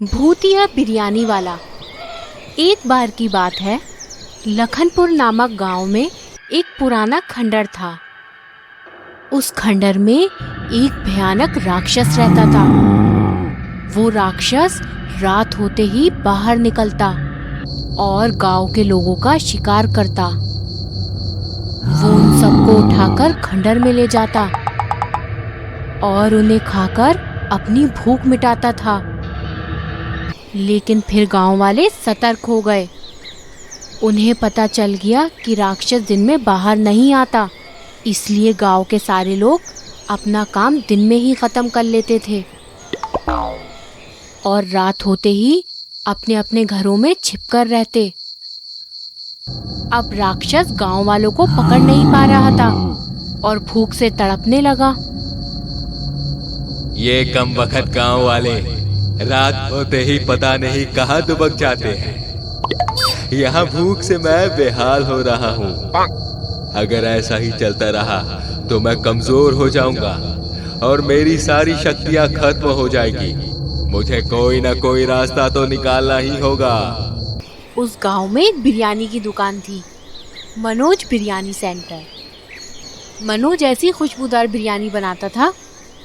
भूतिया बिरयानी वाला। एक बार की बात है, लखनपुर नामक गांव में एक पुराना खंडर था। उस खंडर में एक भयानक राक्षस रहता था। वो राक्षस रात होते ही बाहर निकलता और गांव के लोगों का शिकार करता। वो उन सबको उठाकर खंडर में ले जाता और उन्हें खाकर अपनी भूख मिटाता था। लेकिन फिर गांव वाले सतर्क हो गए। उन्हें पता चल गया कि राक्षस दिन में बाहर नहीं आता, इसलिए गांव के सारे लोग अपना काम दिन में ही खत्म कर लेते थे और रात होते ही अपने अपने घरों में छिपकर रहते। अब राक्षस गांव वालों को पकड़ नहीं पा रहा था और भूख से तड़पने लगा। ये कम वक्त गांव वाले रात होते ही पता नहीं कहाँ दुबक जाते हैं। यहाँ भूख से मैं बेहाल हो रहा हूँ। अगर ऐसा ही चलता रहा तो मैं कमजोर हो जाऊंगा और मेरी सारी शक्तियाँ खत्म हो जाएगी। मुझे कोई ना कोई रास्ता तो निकालना ही होगा। उस गांव में एक बिरयानी की दुकान थी, मनोज बिरयानी सेंटर। मनोज ऐसी खुशबूदार बिरयानी बनाता था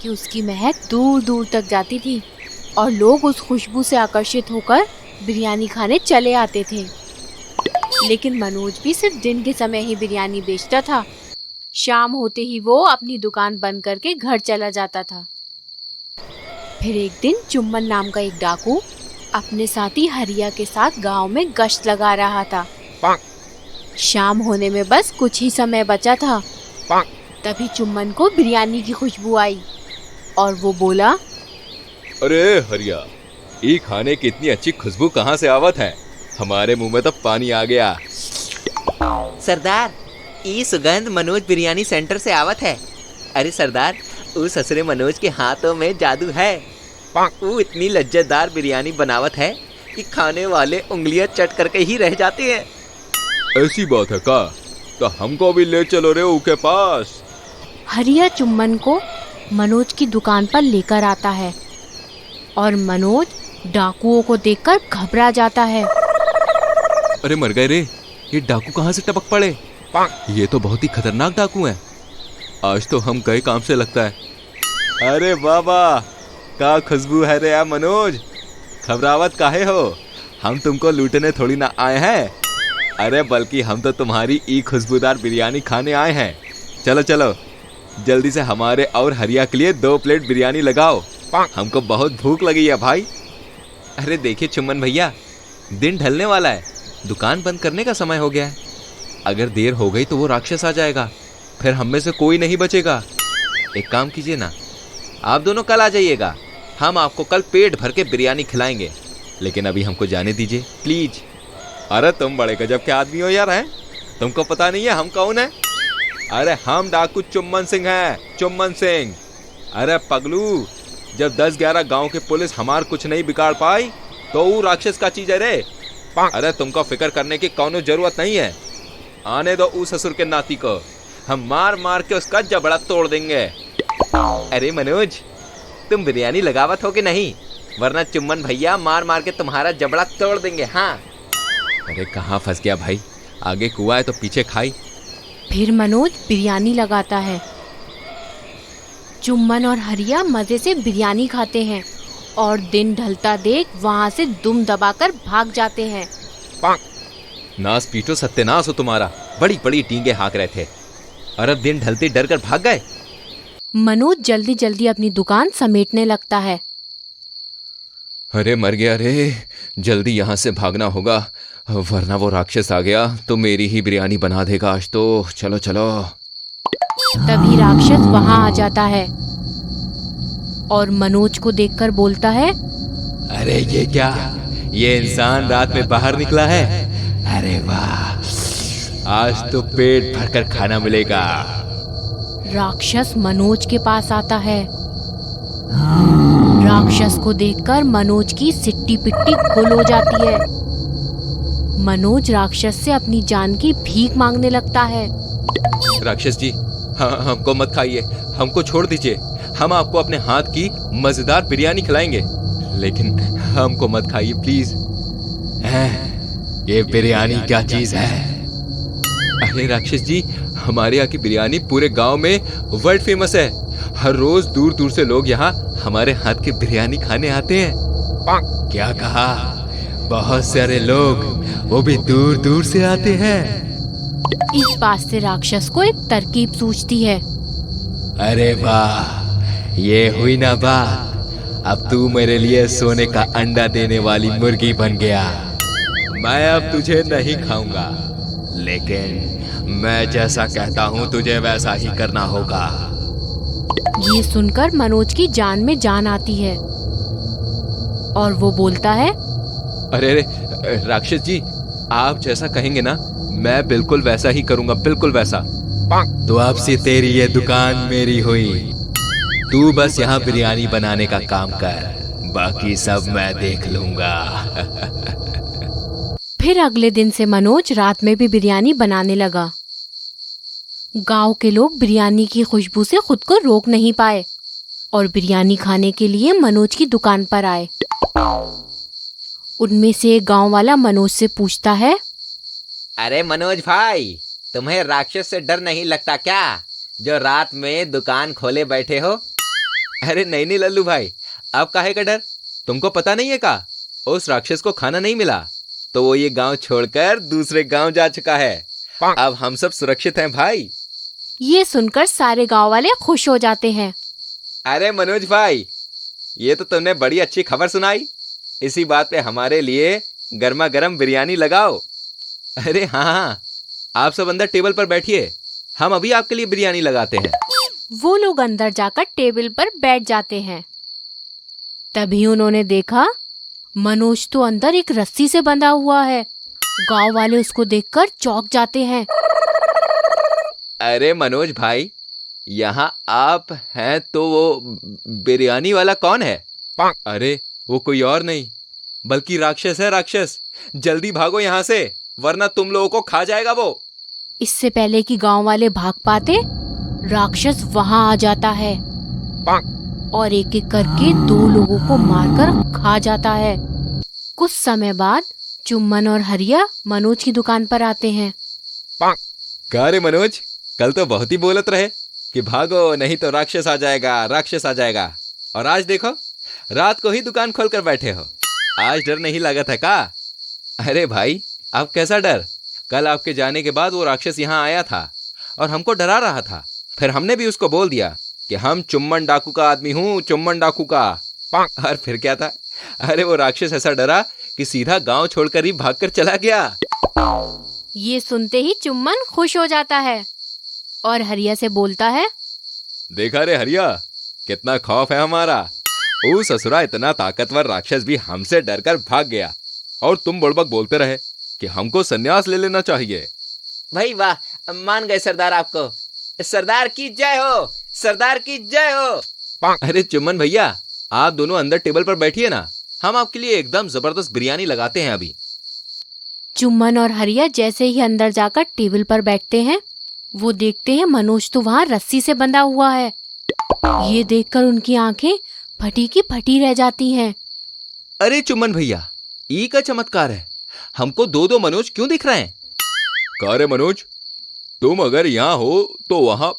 कि उसकी महक दूर दूर तक जाती थी और लोग उस खुशबू से आकर्षित होकर बिरयानी खाने चले आते थे। लेकिन मनोज भी सिर्फ दिन के समय ही बिरयानी बेचता था। शाम होते ही वो अपनी दुकान बंद करके घर चला जाता था। फिर एक दिन चुम्बन नाम का एक डाकू अपने साथी हरिया के साथ गांव में गश्त लगा रहा था। शाम होने में बस कुछ ही समय बचा था। तभी चुम्बन को बिरयानी की खुशबू आई और वो बोला, अरे हरिया, ये खाने की इतनी अच्छी खुशबू कहाँ से आवत है? हमारे मुंह में तो पानी आ गया। सरदार, ये सुगंध मनोज बिरयानी सेंटर से आवत है। अरे सरदार, उस ससुरे मनोज के हाथों में जादू है। वो इतनी लज्जतदार बिरयानी बनावत है कि खाने वाले उंगलियां चट करके ही रह जाते हैं। ऐसी बात है का? तो हमको भी ले चलो रे उनके पास। हरिया चुम्बन को मनोज की दुकान पर लेकर आता है और मनोज डाकुओं को देखकर घबरा जाता है। अरे मर गए रे, ये डाकू कहाँ से टपक पड़े? ये तो बहुत ही खतरनाक डाकू हैं। आज तो हम गए काम से लगता है। अरे बाबा, का खुशबू है रे यार मनोज, घबरावत काहे हो? हम तुमको लूटने थोड़ी ना आए हैं। अरे बल्कि हम तो तुम्हारी ई खुशबूदार बिरयानी खाने आए हैं। चलो चलो, जल्दी से हमारे और हरिया के लिए 2 प्लेट बिरयानी लगाओ। हमको बहुत भूख लगी है भाई। अरे देखिए चुम्बन भैया, दिन ढलने वाला है, दुकान बंद करने का समय हो गया है। अगर देर हो गई तो वो राक्षस आ जाएगा, फिर हम में से कोई नहीं बचेगा। एक काम कीजिए ना, आप दोनों कल आ जाइएगा। हम आपको कल पेट भर के बिरयानी खिलाएंगे, लेकिन अभी हमको जाने दीजिए प्लीज। अरे तुम बड़े गजब के आदमी हो यार, हैं? तुमको पता नहीं है हम कौन है? अरे हम डाकू चुम्बन सिंह हैं, चुम्बन सिंह। अरे पगलू, जब 10-11 गांव के पुलिस हमार कुछ नहीं बिगाड़ पाई तो वो राक्षस का चीज है रे। अरे तुमको फिक्र करने की कौनो जरूरत नहीं है। आने दो उस ससुर के नाती को, हम मार मार के उसका जबड़ा तोड़ देंगे। अरे मनोज, तुम बिरयानी लगावत हो कि नहीं? वरना चुम्बन भैया मार मार के तुम्हारा जबड़ा तोड़ देंगे। हाँ। अरे कहाँ फंस गया भाई, आगे कुआं है तो पीछे खाई। फिर मनोज बिरयानी लगाता है। चुम्बन और हरिया मजे से बिरयानी खाते हैं और दिन ढलता देख वहाँ से दुम दबाकर भाग जाते हैं। नास पीटो सत्यानाश हो तुम्हारा, बड़ी बड़ी टींगे हाँक रहे थे और अब दिन ढलते डर कर भाग गए। मनोज जल्दी जल्दी अपनी दुकान समेटने लगता है। अरे मर गया रे, जल्दी यहाँ से भागना होगा, वरना वो राक्षस आ गया तो मेरी ही बिरयानी बना देगा आज तो। चलो चलो। तभी राक्षस वहाँ आ जाता है और मनोज को देखकर बोलता है, अरे ये क्या, ये इंसान रात में बाहर निकला है? अरे वाह, आज तो पेट भरकर खाना मिलेगा। राक्षस मनोज के पास आता है। राक्षस को देखकर मनोज की सिट्टी पिट्टी गुल हो जाती है। मनोज राक्षस से अपनी जान की भीख मांगने लगता है। राक्षस जी, हमको मत खाइए, हमको छोड़ दीजिए। हम आपको अपने हाथ की मजेदार बिरयानी खिलाएंगे, लेकिन हमको मत खाइए प्लीज। ये बिरयानी क्या चीज है? अरे राक्षस जी, हमारे यहाँ की बिरयानी पूरे गांव में वर्ल्ड फेमस है। हर रोज दूर दूर से लोग यहाँ हमारे हाथ की बिरयानी खाने आते हैं। क्या कहा? बहुत सारे लोग, वो भी दूर दूर से आते हैं। इस बात से राक्षस को एक तरकीब सूझती है। अरे वाह, ये हुई ना बात। अब तू मेरे लिए सोने का अंडा देने वाली मुर्गी बन गया। मैं अब तुझे नहीं खाऊंगा, लेकिन मैं जैसा कहता हूँ तुझे वैसा ही करना होगा। ये सुनकर मनोज की जान में जान आती है और वो बोलता है, अरे अरे राक्षस जी, आप जैसा कहेंगे ना, मैं बिल्कुल वैसा ही करूंगा, बिल्कुल वैसा। तो अब से तेरी ये दुकान मेरी हुई। तू बस यहाँ बिरयानी बनाने का काम कर, बाकी सब मैं देख लूंगा। फिर अगले दिन से मनोज रात में भी बिरयानी बनाने लगा। गांव के लोग बिरयानी की खुशबू से खुद को रोक नहीं पाए और बिरयानी खाने के लिए मनोज की दुकान पर आए। उनमें से एक गांव वाला मनोज से पूछता है, अरे मनोज भाई, तुम्हें राक्षस से डर नहीं लगता क्या, जो रात में दुकान खोले बैठे हो? अरे नहीं नहीं लल्लू भाई, अब काहे का डर? तुमको पता नहीं है का, उस राक्षस को खाना नहीं मिला तो वो ये गांव छोड़कर दूसरे गांव जा चुका है। अब हम सब सुरक्षित हैं भाई। ये सुनकर सारे गांव वाले खुश हो जाते हैं। अरे मनोज भाई, ये तो तुमने बड़ी अच्छी खबर सुनाई। इसी बात पे हमारे लिए गर्मा गर्म बिरयानी लगाओ। अरे हाँ, आप सब अंदर टेबल पर बैठिए, हम अभी आपके लिए बिरयानी लगाते हैं। वो लोग अंदर जाकर टेबल पर बैठ जाते हैं। तभी उन्होंने देखा मनोज तो अंदर एक रस्सी से बंधा हुआ है। गांव वाले उसको देखकर चौंक जाते हैं। अरे मनोज भाई, यहाँ आप हैं तो वो बिरयानी वाला कौन है? अरे वो कोई और नहीं बल्कि राक्षस है, राक्षस। जल्दी भागो यहाँ से, वरना तुम लोगों को खा जाएगा वो। इससे पहले कि गांव वाले भाग पाते, राक्षस वहां आ जाता है और एक एक करके 2 लोगों को मारकर खा जाता है। कुछ समय बाद चुम्मन और हरिया मनोज की दुकान पर आते हैं। क्या रे मनोज, कल तो बहुत ही बोलत रहे कि भागो नहीं तो राक्षस आ जाएगा, राक्षस आ जाएगा। और आज देखो, रात को ही दुकान खोल कर बैठे हो। आज डर नहीं लगा था का? अरे भाई, अब कैसा डर? कल आपके जाने के बाद वो राक्षस यहाँ आया था और हमको डरा रहा था। फिर हमने भी उसको बोल दिया कि हम चुम्मन डाकू का आदमी हूँ, चुम्मन डाकू का। और फिर क्या था? अरे वो राक्षस ऐसा डरा कि सीधा गांव छोड़कर ही भागकर चला गया। ये सुनते ही चुम्मन खुश हो जाता है और हरिया से बोलता है, देखा रे हरिया, कितना खौफ है हमारा। ओ ससुरा, इतना ताकतवर राक्षस भी हमसे डरकर भाग गया और तुम बुड़बक बोलते रहे कि हमको संन्यास ले लेना चाहिए। भाई वाह, मान गए सरदार आपको। सरदार की जय हो, सरदार की जय हो। अरे चुम्मन भैया, आप दोनों अंदर टेबल पर बैठिए ना, हम आपके लिए एकदम जबरदस्त बिरयानी लगाते हैं अभी। चुम्मन और हरिया जैसे ही अंदर जाकर टेबल पर बैठते हैं, वो देखते हैं मनोज तो वहां रस्सी से बंधा हुआ है। ये देखकर उनकी आंखें फटी की फटी रह जाती हैं। अरे चुम्मन भैया, ई का चमत्कार है, हमको 2-2 मनोज क्यों दिख रहे हैं? का रे मनोज, तुम अगर यहाँ हो तो वहां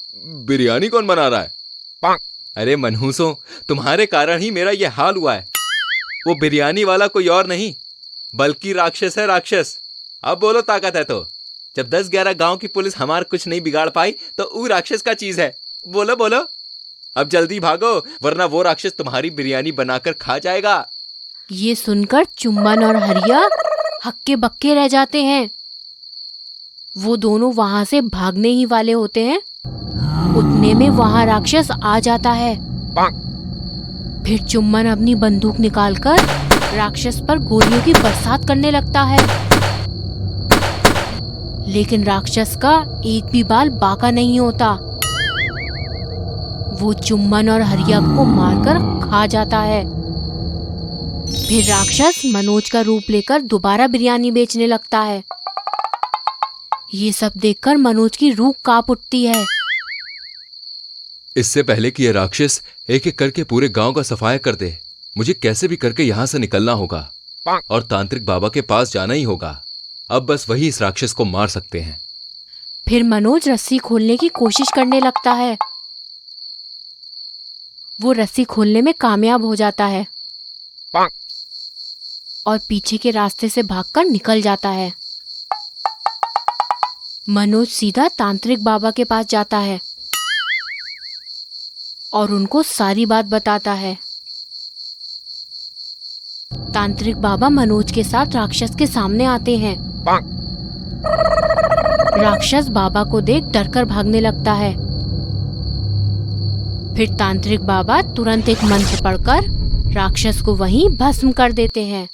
बिरयानी कौन बना रहा है? अरे मनहूसों, तुम्हारे कारण ही मेरा ये हाल हुआ है। वो बिरयानी वाला कोई और नहीं बल्कि राक्षस है, राक्षस। अब बोलो ताकत है तो। जब 10-11 गांव की पुलिस हमार कुछ नहीं बिगाड़ पाई तो वो राक्षस का चीज है। बोलो बोलो, अब जल्दी भागो, वरना वो राक्षस तुम्हारी बिरयानी बनाकर खा जाएगा। ये सुनकर चुम्मन और हरिया हक्के बक्के रह जाते हैं। वो दोनों वहां से भागने ही वाले होते हैं, उतने में वहां राक्षस आ जाता है। फिर चुम्मन अपनी बंदूक निकालकर राक्षस पर गोलियों की बरसात करने लगता है, लेकिन राक्षस का एक भी बाल बाका नहीं होता। वो चुम्मन और हरिया को मारकर खा जाता है। फिर राक्षस मनोज का रूप लेकर दोबारा बिरयानी बेचने लगता है। ये सब देखकर मनोज की रूह कांप उठती है। इससे पहले कि यह राक्षस एक एक करके पूरे गांव का सफाया कर दे, मुझे कैसे भी करके यहां से निकलना होगा और तांत्रिक बाबा के पास जाना ही होगा। अब बस वही इस राक्षस को मार सकते हैं। फिर मनोज रस्सी खोलने की कोशिश करने लगता है। वो रस्सी खोलने में कामयाब हो जाता है और पीछे के रास्ते से भागकर निकल जाता है। मनोज सीधा तांत्रिक बाबा के पास जाता है और उनको सारी बात बताता है। तांत्रिक बाबा मनोज के साथ राक्षस के सामने आते हैं। राक्षस बाबा को देख डरकर भागने लगता है। फिर तांत्रिक बाबा तुरंत एक मंत्र पढ़कर राक्षस को वहीं भस्म कर देते हैं।